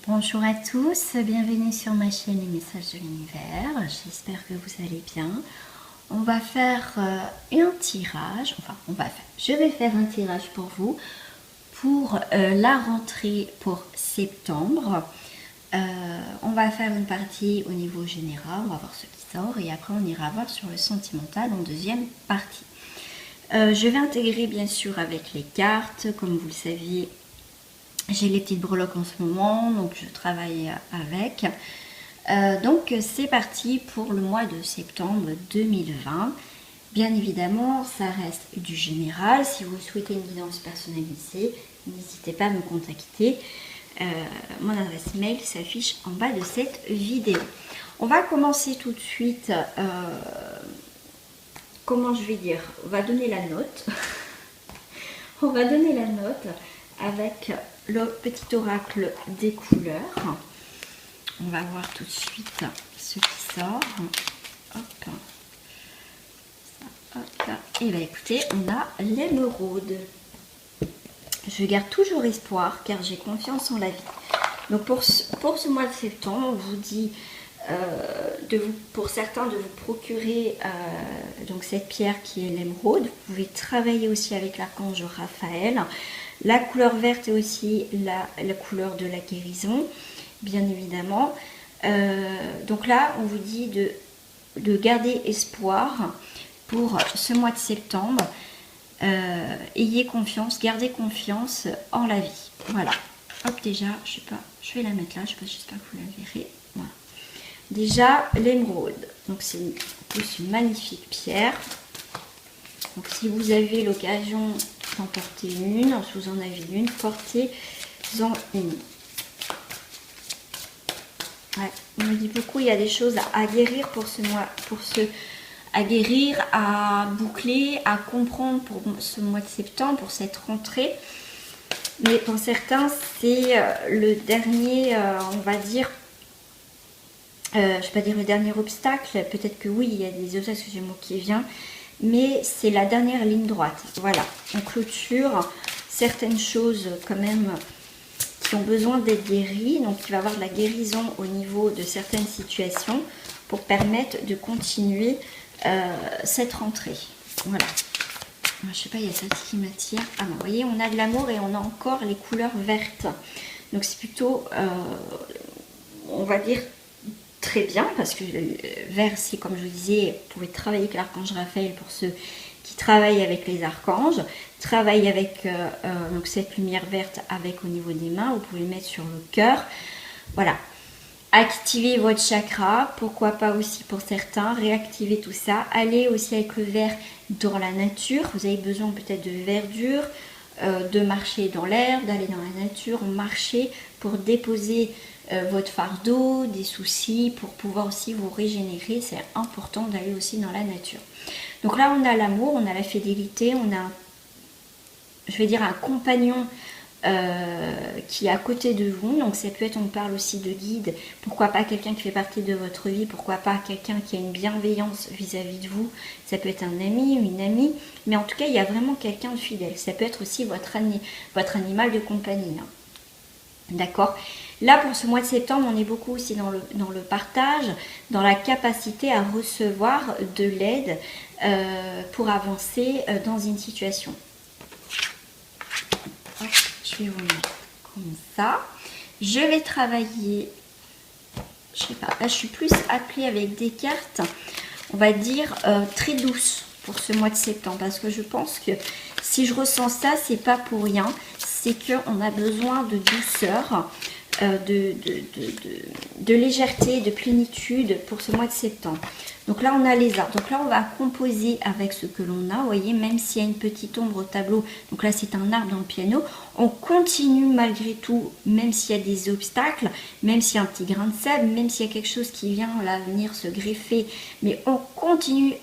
Bonjour à tous, bienvenue sur ma chaîne Les Messages de l'Univers. J'espère que vous allez bien. On va faire un tirage, je vais faire un tirage pour vous pour la rentrée pour septembre. On va faire une partie au niveau général, on va voir ce qui sort et après on ira voir sur le sentimental en deuxième partie. Je vais intégrer bien sûr avec les cartes, comme vous le saviez. J'ai les petites breloques en ce moment, donc je travaille avec. Donc c'est parti pour le mois de septembre 2020. Bien évidemment, ça reste du général. Si vous souhaitez une guidance personnalisée, n'hésitez pas à me contacter. Mon adresse mail s'affiche en bas de cette vidéo. On va commencer tout de suite. Comment je vais dire? On va donner la note. On va donner la note avec le petit oracle des couleurs. On va voir tout de suite ce qui sort. Hop. Hop. Et bien écoutez, on a l'émeraude. Je garde toujours espoir car j'ai confiance en la vie. Donc pour ce mois de septembre, on vous dit pour certains de vous procurer donc cette pierre qui est l'émeraude. Vous pouvez travailler aussi avec l'archange Raphaël. La couleur verte est aussi la couleur de la guérison, bien évidemment. Donc là, on vous dit de garder espoir pour ce mois de septembre. Ayez confiance, gardez confiance en la vie. Voilà. Hop, déjà, je sais pas, je vais la mettre là, j'espère que vous la verrez. Voilà. Déjà, l'émeraude. Donc c'est une magnifique pierre. Donc si vous avez l'occasion d'en porter une, si vous en avez une, portez-en une. Ouais, on me dit beaucoup, il y a des choses à guérir pour ce mois, à guérir, à boucler, à comprendre pour ce mois de septembre, pour cette rentrée. Mais pour certains, c'est le dernier, on va dire, je ne vais pas dire le dernier obstacle, peut-être que oui, il y a des obstacles, j'ai le mot qui vient, mais c'est la dernière ligne droite. Voilà, on clôture certaines choses quand même qui ont besoin d'être guéries. Donc il va y avoir de la guérison au niveau de certaines situations pour permettre de continuer cette rentrée. Voilà. Je ne sais pas, il y a ça qui m'attire. Ah non, vous voyez, on a de l'amour et on a encore les couleurs vertes. Donc c'est plutôt, on va dire, très bien, parce que le vert, c'est comme je vous disais, vous pouvez travailler avec l'archange Raphaël pour ceux qui travaillent avec les archanges. Travaillez avec donc cette lumière verte avec au niveau des mains, vous pouvez le mettre sur le cœur. Voilà. Activez votre chakra, pourquoi pas aussi pour certains, réactivez tout ça. Allez aussi avec le vert dans la nature, vous avez besoin peut-être de verdure, de marcher dans l'herbe, d'aller dans la nature, marcher pour déposer votre fardeau, des soucis, pour pouvoir aussi vous régénérer. C'est important d'aller aussi dans la nature. Donc là, on a l'amour, on a la fidélité, on a, je vais dire, un compagnon qui est à côté de vous. Donc ça peut être, on parle aussi de guide, pourquoi pas quelqu'un qui fait partie de votre vie, pourquoi pas quelqu'un qui a une bienveillance vis-à-vis de vous. Ça peut être un ami ou une amie, mais en tout cas, il y a vraiment quelqu'un de fidèle. Ça peut être aussi votre animal de compagnie. Hein. D'accord. Là, pour ce mois de septembre, on est beaucoup aussi dans le partage, dans la capacité à recevoir de l'aide pour avancer dans une situation. Hop, je vais vous mettre comme ça. Je vais travailler, je sais pas, là je suis plus appelée avec des cartes, on va dire, très douces pour ce mois de septembre. Parce que je pense que si je ressens ça, c'est pas pour rien. C'est qu'on a besoin de douceur, de légèreté, de plénitude pour ce mois de septembre. Donc là, on a les arbres. Donc là, on va composer avec ce que l'on a. Vous voyez, même s'il y a une petite ombre au tableau, donc là, c'est un arbre dans le piano. On continue malgré tout, même s'il y a des obstacles, même s'il y a un petit grain de sable, même s'il y a quelque chose qui vient là venir se greffer. Mais on continue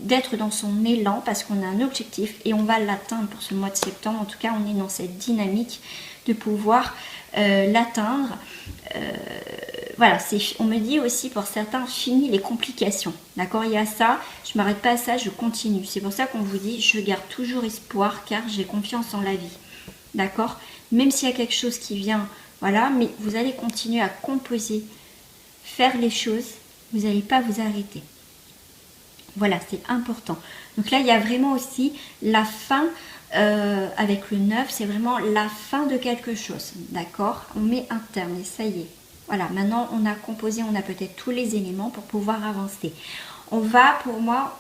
d'être dans son élan parce qu'on a un objectif et on va l'atteindre pour ce mois de septembre. En tout cas, on est dans cette dynamique de pouvoir l'atteindre. Voilà, on me dit aussi pour certains, fini les complications. D'accord, il y a ça, je ne m'arrête pas à ça, je continue. C'est pour ça qu'on vous dit, je garde toujours espoir car j'ai confiance en la vie. D'accord, même s'il y a quelque chose qui vient voilà, mais vous allez continuer à composer, faire les choses, vous n'allez pas vous arrêter. Voilà, c'est important. Donc là, il y a vraiment aussi la fin, avec le 9, c'est vraiment la fin de quelque chose, d'accord? On met un terme et ça y est. Voilà, maintenant on a composé, on a peut-être tous les éléments pour pouvoir avancer. On va, pour moi,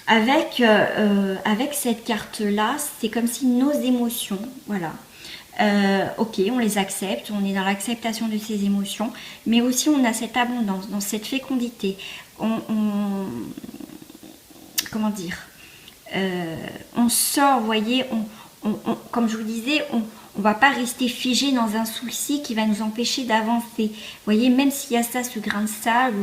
avec cette carte-là, c'est comme si nos émotions, voilà, ok, on les accepte, on est dans l'acceptation de ces émotions, mais aussi on a cette abondance, dans cette fécondité. Comment dire, on sort, vous voyez, comme je vous disais, on va pas rester figé dans un souci qui va nous empêcher d'avancer. Vous voyez, même s'il y a ça, ce grain de sable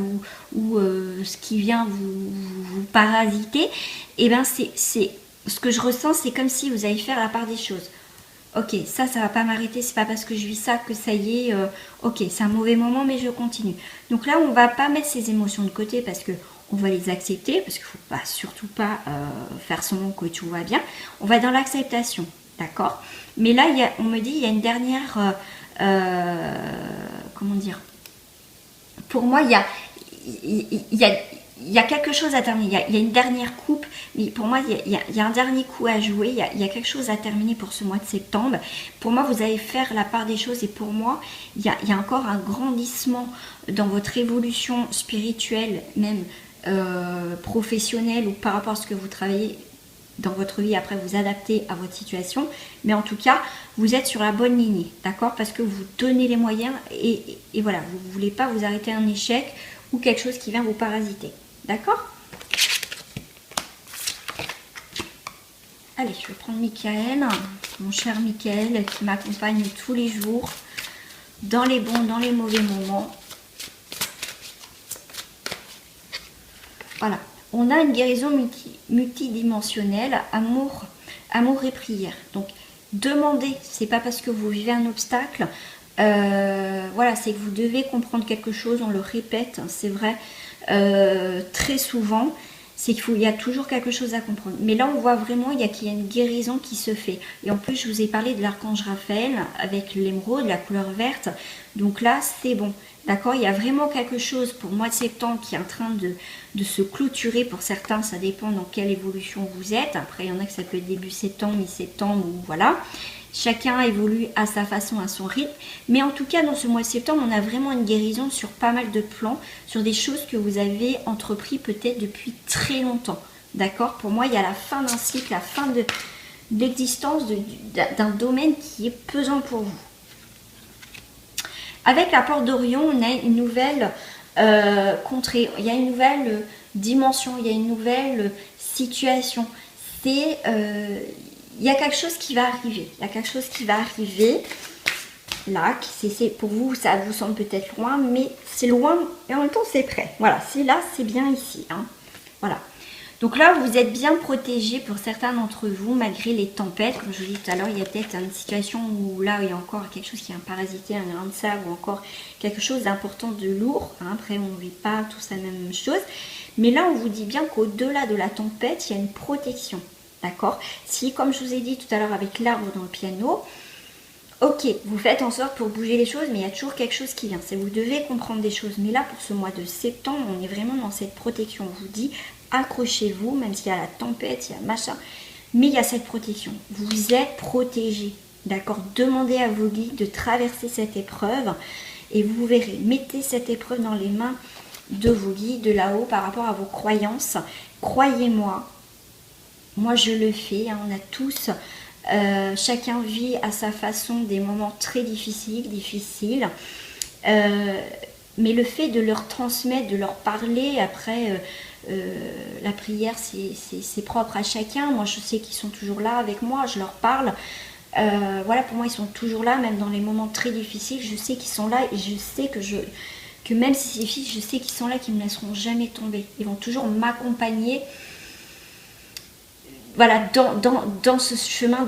ou ce qui vient vous parasiter, et ben c'est ce que je ressens, c'est comme si vous allez faire la part des choses. Ok, ça va pas m'arrêter, c'est pas parce que je vis ça que ça y est, ok, c'est un mauvais moment, mais je continue. Donc là, on va pas mettre ces émotions de côté parce que on va les accepter, parce qu'il faut pas, surtout pas faire semblant que tout va bien. On va dans l'acceptation, d'accord? Mais là, on me dit, il y a une dernière, comment dire? Pour moi, il y a quelque chose à terminer. Il y a une dernière coupe, mais pour moi, il y a un dernier coup à jouer. Il y a quelque chose à terminer pour ce mois de septembre. Pour moi, vous allez faire la part des choses. Et pour moi, il y a encore un grandissement dans votre évolution spirituelle, même professionnelle, ou par rapport à ce que vous travaillez dans votre vie. Après, vous adaptez à votre situation. Mais en tout cas, vous êtes sur la bonne lignée, d'accord? Parce que vous donnez les moyens et voilà, vous ne voulez pas vous arrêter à un échec ou quelque chose qui vient vous parasiter. D'accord? Allez, je vais prendre Michael, mon cher Michael, qui m'accompagne tous les jours, dans les bons, dans les mauvais moments. Voilà. On a une guérison multidimensionnelle, amour et prière. Donc, demandez, c'est pas parce que vous vivez un obstacle, voilà, c'est que vous devez comprendre quelque chose, on le répète, c'est vrai, très souvent, c'est qu'il y a toujours quelque chose à comprendre. Mais là, on voit vraiment qu'il y a une guérison qui se fait. Et en plus, je vous ai parlé de l'archange Raphaël avec l'émeraude, la couleur verte. Donc là, c'est bon. D'accord? Il y a vraiment quelque chose pour le mois de septembre qui est en train de se clôturer. Pour certains, ça dépend dans quelle évolution vous êtes. Après, il y en a que ça peut être début septembre, mi-septembre, ou voilà. Chacun évolue à sa façon, à son rythme. Mais en tout cas, dans ce mois de septembre, on a vraiment une guérison sur pas mal de plans, sur des choses que vous avez entrepris peut-être depuis très longtemps. D'accord? Pour moi, il y a la fin d'un cycle, la fin de l'existence d'un domaine qui est pesant pour vous. Avec la porte d'Orion, on a une nouvelle contrée, il y a une nouvelle dimension, il y a une nouvelle situation. C'est... il y a quelque chose qui va arriver. Il y a quelque chose qui va arriver. Là, pour vous, ça vous semble peut-être loin, mais c'est loin et en même temps c'est près. Voilà, c'est là, c'est bien ici. Hein. Voilà. Donc là, vous êtes bien protégés pour certains d'entre vous, malgré les tempêtes. Comme je vous dis tout à l'heure, il y a peut-être une situation où là, il y a encore quelque chose qui est un parasité, un grain de sable, ou encore quelque chose d'important, de lourd. Hein. Après, on ne vit pas tous la même chose. Mais là, on vous dit bien qu'au-delà de la tempête, il y a une protection. D'accord? Si, comme je vous ai dit tout à l'heure avec l'arbre dans le piano, ok, vous faites en sorte pour bouger les choses, mais il y a toujours quelque chose qui vient. C'est vous devez comprendre des choses. Mais là, pour ce mois de septembre, on est vraiment dans cette protection. On vous dit, accrochez-vous, même s'il y a la tempête, il y a machin. Mais il y a cette protection. Vous êtes protégés. D'accord? Demandez à vos guides de traverser cette épreuve. Et vous verrez, mettez cette épreuve dans les mains de vos guides, de là-haut, par rapport à vos croyances. Croyez-moi. Moi, je le fais, hein, on a tous, chacun vit à sa façon des moments très difficiles. Mais le fait de leur transmettre, de leur parler, après, la prière, c'est propre à chacun. Moi, je sais qu'ils sont toujours là avec moi, je leur parle. Voilà, pour moi, ils sont toujours là, même dans les moments très difficiles. Je sais qu'ils sont là et je sais que même si c'est difficile, je sais qu'ils sont là, qu'ils ne me laisseront jamais tomber. Ils vont toujours m'accompagner. Voilà, dans ce chemin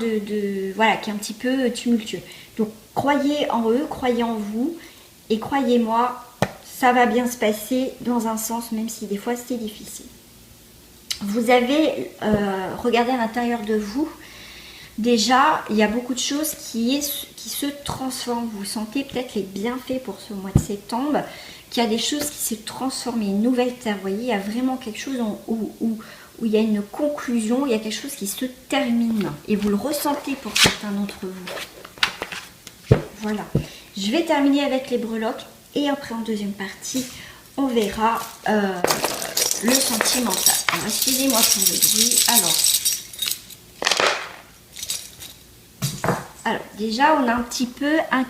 voilà, qui est un petit peu tumultueux. Donc, croyez en eux, croyez en vous, et croyez-moi, ça va bien se passer dans un sens, même si des fois c'est difficile. Vous avez regardé à l'intérieur de vous, Déjà, il y a beaucoup de choses qui se transforment. Vous sentez peut-être les bienfaits pour ce mois de septembre, qu'il y a des choses qui se transforment, une nouvelle terre. Vous voyez, il y a vraiment quelque chose où il y a une conclusion, il y a quelque chose qui se termine. Et vous le ressentez pour certains d'entre vous. Voilà. Je vais terminer avec les breloques. Et après, en deuxième partie, on verra le sentimental. Alors, excusez-moi pour le bruit. Alors, déjà, on a un petit peu un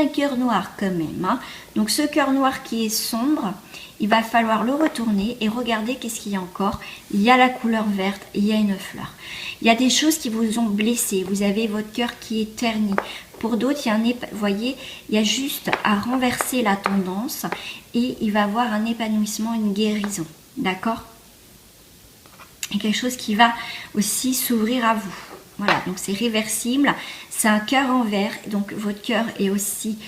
cœur noir quand même. Hein. Donc, ce cœur noir qui est sombre, il va falloir le retourner et regarder qu'est-ce qu'il y a encore. Il y a la couleur verte, il y a une fleur. Il y a des choses qui vous ont blessé. Vous avez votre cœur qui est terni. Pour d'autres, vous voyez, il y a juste à renverser la tendance et il va y avoir un épanouissement, une guérison. D'accord? Et quelque chose qui va aussi s'ouvrir à vous. Voilà, donc c'est réversible. C'est un cœur en verre, donc votre cœur est aussi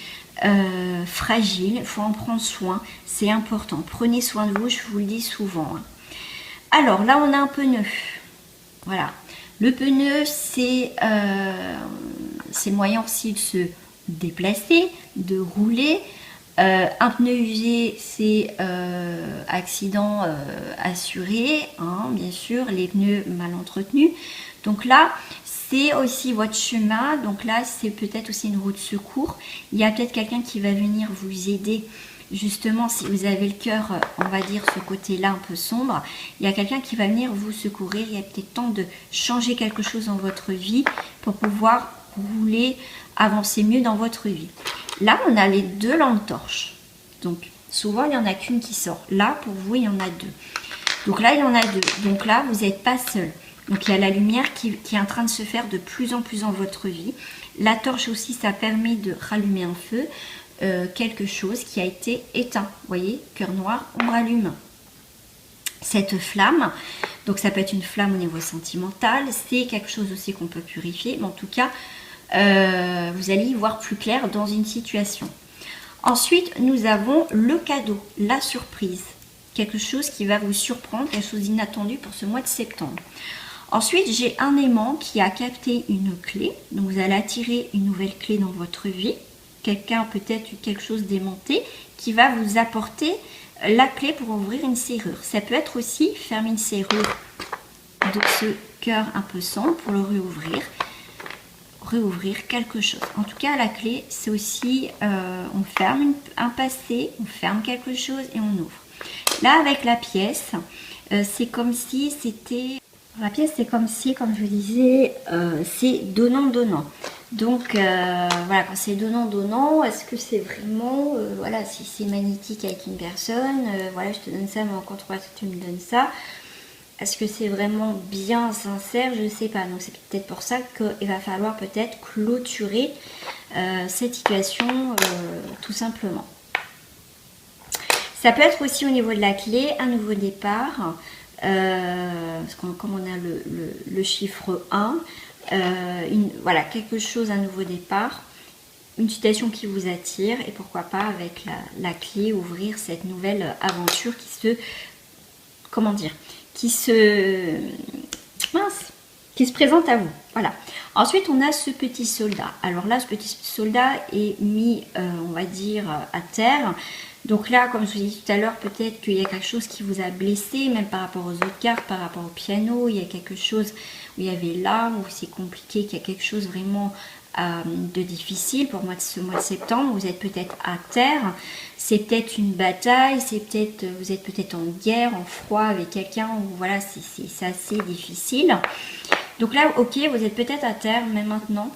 fragile. Il faut en prendre soin, c'est important. Prenez soin de vous, je vous le dis souvent. Hein. Alors là, on a un pneu. Voilà. Le pneu, c'est moyen aussi de se déplacer, de rouler. Un pneu usé, c'est accident assuré, hein, bien sûr, les pneus mal entretenus. Donc là, c'est aussi votre chemin. Donc là, c'est peut-être aussi une roue de secours. Il y a peut-être quelqu'un qui va venir vous aider. Justement, si vous avez le cœur, on va dire, ce côté-là un peu sombre, il y a quelqu'un qui va venir vous secourir. Il y a peut-être temps de changer quelque chose dans votre vie pour pouvoir rouler, avancer mieux dans votre vie. Là, on a les deux lampes torches. Donc, souvent, il n'y en a qu'une qui sort. Là, pour vous, il y en a deux. Donc là, il y en a deux. Donc là, vous n'êtes pas seul. Donc, il y a la lumière qui est en train de se faire de plus en plus dans votre vie. La torche aussi, ça permet de rallumer un feu. Quelque chose qui a été éteint. Vous voyez, cœur noir, on rallume cette flamme. Donc ça peut être une flamme au niveau sentimental, c'est quelque chose aussi qu'on peut purifier, mais en tout cas, vous allez y voir plus clair dans une situation. Ensuite, nous avons le cadeau, la surprise. Quelque chose qui va vous surprendre, quelque chose d'inattendu pour ce mois de septembre. Ensuite, j'ai un aimant qui a capté une clé. Donc vous allez attirer une nouvelle clé dans votre vie. Quelqu'un peut-être quelque chose d'aimanté qui va vous apporter la clé pour ouvrir une serrure. Ça peut être aussi fermer une serrure de ce cœur un peu sombre pour le réouvrir quelque chose. En tout cas, la clé, c'est aussi, on ferme un passé, on ferme quelque chose et on ouvre. Là, avec la pièce, c'est comme si c'était... La pièce, c'est comme si, comme je vous disais, c'est donnant-donnant. Donc, voilà, quand c'est donnant-donnant, est-ce que c'est vraiment, voilà, si c'est magnétique avec une personne, voilà, je te donne ça, mais en contrepartie, tu me donnes ça. Est-ce que c'est vraiment bien sincère? Je ne sais pas. Donc, c'est peut-être pour ça qu'il va falloir peut-être clôturer cette situation, tout simplement. Ça peut être aussi au niveau de la clé, un nouveau départ. Parce que comme on a le chiffre 1, voilà, quelque chose, un nouveau départ, une situation qui vous attire et pourquoi pas avec la clé ouvrir cette nouvelle aventure qui se, comment dire, qui se présente à vous. Voilà. Ensuite, on a ce petit soldat. Alors là, ce petit soldat est mis, on va dire, à terre. Donc là, comme je vous ai dit tout à l'heure, peut-être qu'il y a quelque chose qui vous a blessé, même par rapport aux autres cartes, par rapport au piano. Il y a quelque chose où il y avait là, où c'est compliqué, qu'il y a quelque chose vraiment de difficile pour moi ce mois de septembre. Vous êtes peut-être à terre, c'est peut-être une bataille, c'est peut-être, vous êtes peut-être en guerre, en froid avec quelqu'un, où voilà, c'est assez difficile. Donc là, ok, vous êtes peut-être à terre, mais maintenant,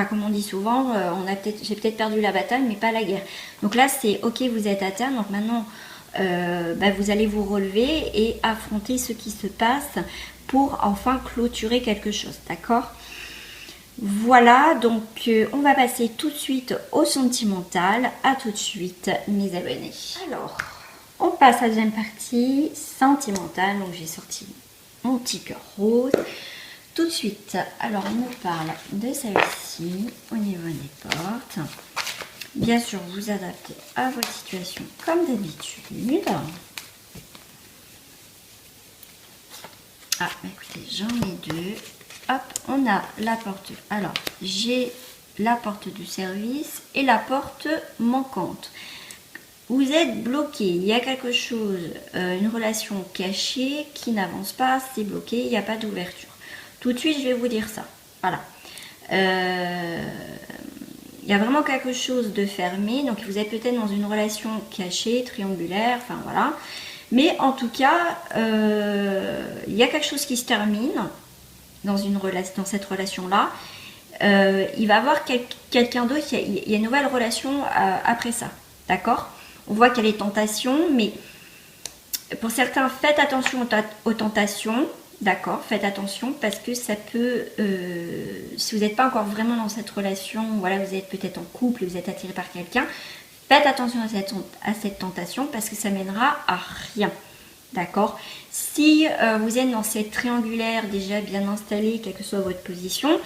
comme on dit souvent, j'ai peut-être perdu la bataille, mais pas la guerre. Donc là, c'est ok, vous êtes à terre. Donc maintenant, vous allez vous relever et affronter ce qui se passe pour enfin clôturer quelque chose. D'accord? Voilà, donc on va passer tout de suite au sentimental. À tout de suite, mes abonnés. Alors, on passe à la deuxième partie, sentimentale. Donc j'ai sorti mon petit cœur rose. Tout de suite, alors on nous parle de celle-ci au niveau des portes. Bien sûr, vous adaptez à votre situation comme d'habitude. Ah, écoutez, j'en ai deux. Hop, on a la porte. Alors, j'ai la porte du service et la porte manquante. Vous êtes bloqué, il y a quelque chose, une relation cachée qui n'avance pas, c'est bloqué, il n'y a pas d'ouverture. Tout de suite, je vais vous dire ça. Voilà. Il y a vraiment quelque chose de fermé, donc vous êtes peut-être dans une relation cachée, triangulaire, enfin voilà. Mais en tout cas, il y a quelque chose qui se termine dans cette relation-là. Il va y avoir quelqu'un d'autre, il y a une nouvelle relation après ça, d'accord? On voit qu'il y a les tentations, mais pour certains, faites attention aux tentations, d'accord? Faites attention parce que ça peut, si vous n'êtes pas encore vraiment dans cette relation, voilà, vous êtes peut-être en couple, vous êtes attiré par quelqu'un, faites attention à cette tentation parce que ça mènera à rien, d'accord? Si vous êtes dans cette triangulaire déjà bien installée, quelle que soit votre position,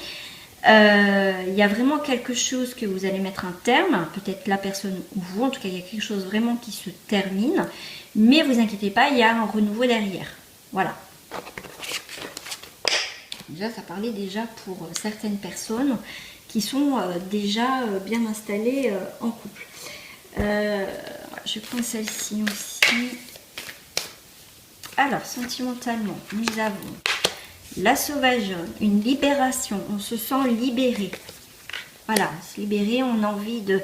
il y a vraiment quelque chose que vous allez mettre un terme, peut-être la personne ou vous, en tout cas il y a quelque chose vraiment qui se termine, mais vous inquiétez pas, il y a un renouveau derrière. Voilà. Déjà ça parlait déjà pour certaines personnes qui sont déjà bien installées en couple. Je prends celle-ci aussi. Alors sentimentalement, nous avons la sauvageonne, une libération, on se sent libéré. Voilà, se libérer, on a envie de...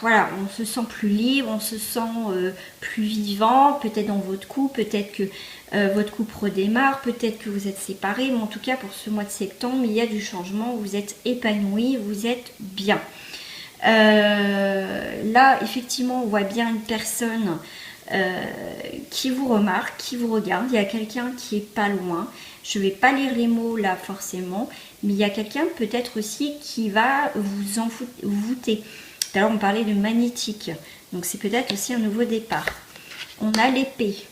Voilà, on se sent plus libre, on se sent plus vivant, peut-être dans votre couple, peut-être que votre couple redémarre, peut-être que vous êtes séparés, mais en tout cas pour ce mois de septembre, il y a du changement, vous êtes épanoui, vous êtes bien. Là, effectivement, on voit bien une personne qui vous remarque, qui vous regarde. Il y a quelqu'un qui est pas loin. Je ne vais pas lire les mots là forcément, mais il y a quelqu'un peut-être aussi qui va vous envoûter. Tout à l'heure on parlait de magnétique, donc c'est peut-être aussi un nouveau départ. On a l'épée,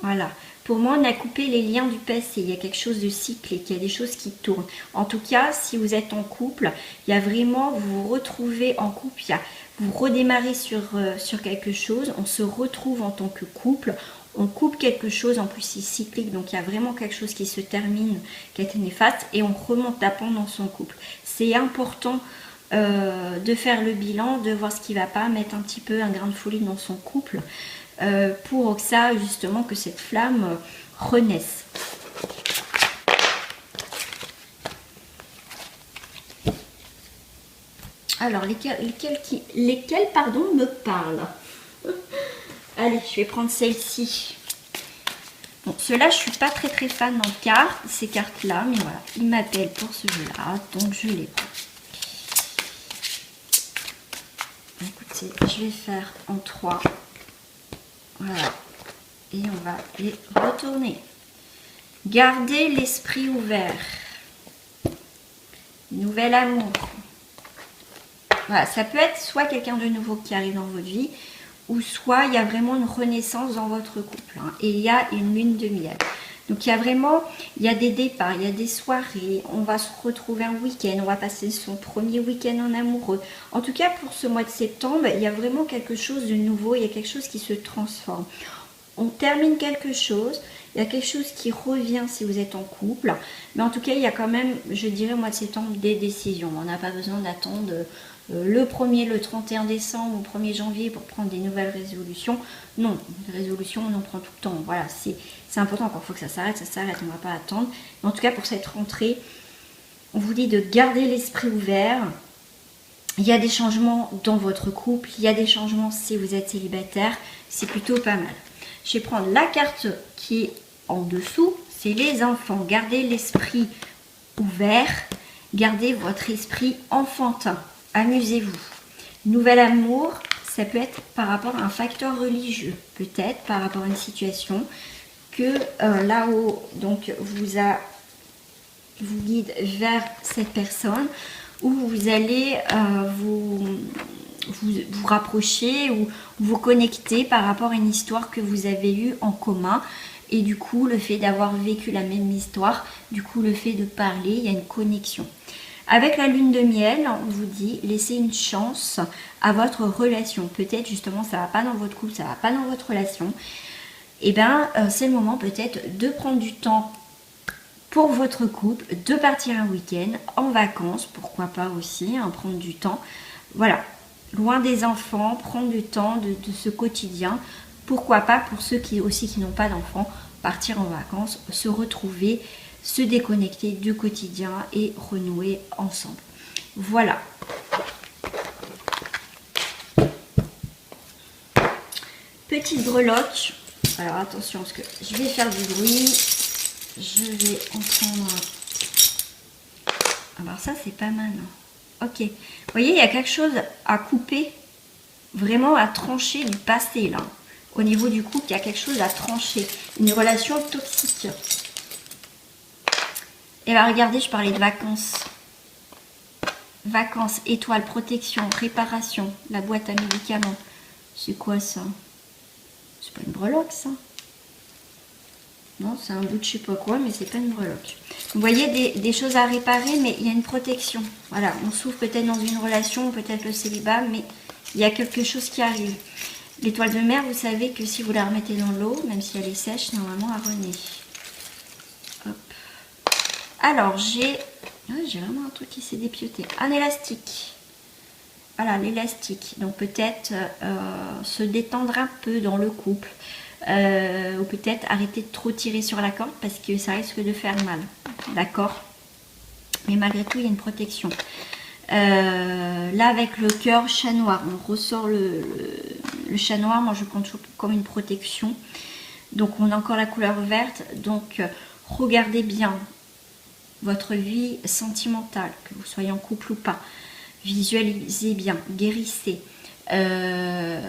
voilà. Pour moi, on a coupé les liens du passé. Il y a quelque chose de cyclique, il y a des choses qui tournent. En tout cas, si vous êtes en couple, il y a vraiment, vous vous retrouvez en couple, vous redémarrez sur quelque chose, on se retrouve en tant que couple, on coupe quelque chose, en plus c'est cyclique, donc il y a vraiment quelque chose qui se termine, qui a été néfaste, et on remonte la pente dans son couple. C'est important de faire le bilan, de voir ce qui ne va pas, mettre un petit peu un grain de folie dans son couple, pour que ça, justement, que cette flamme renaisse. Alors, lesquels me parlent? Allez, je vais prendre celle-ci. Bon, ceux-là, je suis pas très fan en cartes, ces cartes-là, mais voilà, ils m'appellent pour ce jeu-là, donc je les prends. Écoutez, je vais faire en 3. Voilà. Et on va les retourner. Gardez l'esprit ouvert. Nouvel amour. Voilà, ça peut être soit quelqu'un de nouveau qui arrive dans votre vie, ou soit il y a vraiment une renaissance dans votre couple. Hein, et il y a une lune de miel. Donc il y a vraiment, il y a des départs, il y a des soirées, on va se retrouver un week-end, on va passer son premier week-end en amoureux. En tout cas, pour ce mois de septembre, il y a vraiment quelque chose de nouveau, il y a quelque chose qui se transforme. On termine quelque chose, il y a quelque chose qui revient si vous êtes en couple. Mais en tout cas, il y a quand même, je dirais, au mois de septembre, des décisions. On n'a pas besoin d'attendre le 1er, le 31 décembre ou 1er janvier pour prendre des nouvelles résolutions. Non, des résolutions, on en prend tout le temps. Voilà, c'est important. Quand il faut que ça s'arrête, on ne va pas attendre. Mais en tout cas, pour cette rentrée, on vous dit de garder l'esprit ouvert. Il y a des changements dans votre couple, il y a des changements si vous êtes célibataire. C'est plutôt pas mal. Je vais prendre la carte qui est en dessous, c'est les enfants. Gardez l'esprit ouvert, gardez votre esprit enfantin, amusez-vous. Nouvel amour, ça peut être par rapport à un facteur religieux, peut-être par rapport à une situation que là-haut donc vous guide vers cette personne où vous allez vous rapprocher ou vous connecter par rapport à une histoire que vous avez eue en commun. Et du coup, le fait d'avoir vécu la même histoire, du coup, le fait de parler, il y a une connexion. Avec la lune de miel, on vous dit, laissez une chance à votre relation. Peut-être, justement, ça ne va pas dans votre couple, ça ne va pas dans votre relation. Et bien, c'est le moment peut-être de prendre du temps pour votre couple de partir un week-end en vacances, pourquoi pas aussi, hein, prendre du temps. Voilà, loin des enfants, prendre du temps de ce quotidien. Pourquoi pas pour ceux qui n'ont pas d'enfants, partir en vacances, se retrouver, se déconnecter du quotidien et renouer ensemble. Voilà. Petite breloque. Alors attention parce que je vais faire du bruit. Je vais en prendre. Alors ça c'est pas mal. Ok. Vous voyez, il y a quelque chose à couper, vraiment à trancher du passé là. Au niveau du couple, il y a quelque chose à trancher. Une relation toxique. Et bien regardez, je parlais de vacances. Vacances, étoiles, protection, réparation, la boîte à médicaments. C'est quoi ça? C'est pas une breloque ça? Non, c'est un bout de je sais pas quoi, mais c'est pas une breloque. Vous voyez des choses à réparer, mais il y a une protection. Voilà, on souffre peut-être dans une relation, peut-être le célibat, mais il y a quelque chose qui arrive. L'étoile de mer, vous savez que si vous la remettez dans l'eau, même si elle est sèche, normalement elle renaît. Hop. Alors, j'ai vraiment un truc qui s'est dépioté. Un élastique. Voilà, l'élastique. Donc peut-être se détendre un peu dans le couple. Ou peut-être arrêter de trop tirer sur la corde parce que ça risque de faire mal. D'accord? Mais malgré tout, il y a une protection. Là, avec le cœur chat noir, on ressort le chat noir. Moi, je compte comme une protection. Donc, on a encore la couleur verte. Donc, regardez bien votre vie sentimentale, que vous soyez en couple ou pas. Visualisez bien, guérissez. Le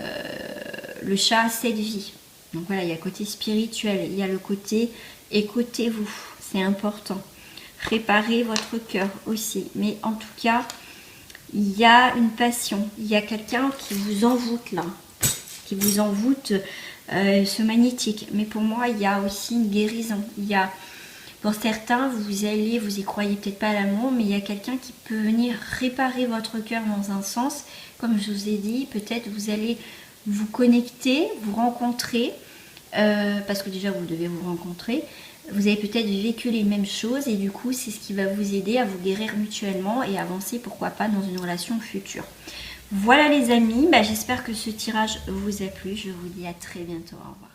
chat a cette vie. Donc voilà, il y a le côté spirituel, il y a le côté écoutez-vous, c'est important. Réparez votre cœur aussi. Mais en tout cas, il y a une passion. Il y a quelqu'un qui vous envoûte là. Qui vous envoûte ce magnétique. Mais pour moi, il y a aussi une guérison. Il y a, pour certains, vous y croyez peut-être pas à l'amour, mais il y a quelqu'un qui peut venir réparer votre cœur dans un sens. Comme je vous ai dit, peut-être vous allez vous connecter, vous rencontrer, parce que déjà vous devez vous rencontrer. Vous avez peut-être vécu les mêmes choses et du coup c'est ce qui va vous aider à vous guérir mutuellement et avancer pourquoi pas dans une relation future. Voilà les amis, j'espère que ce tirage vous a plu. Je vous dis à très bientôt, au revoir.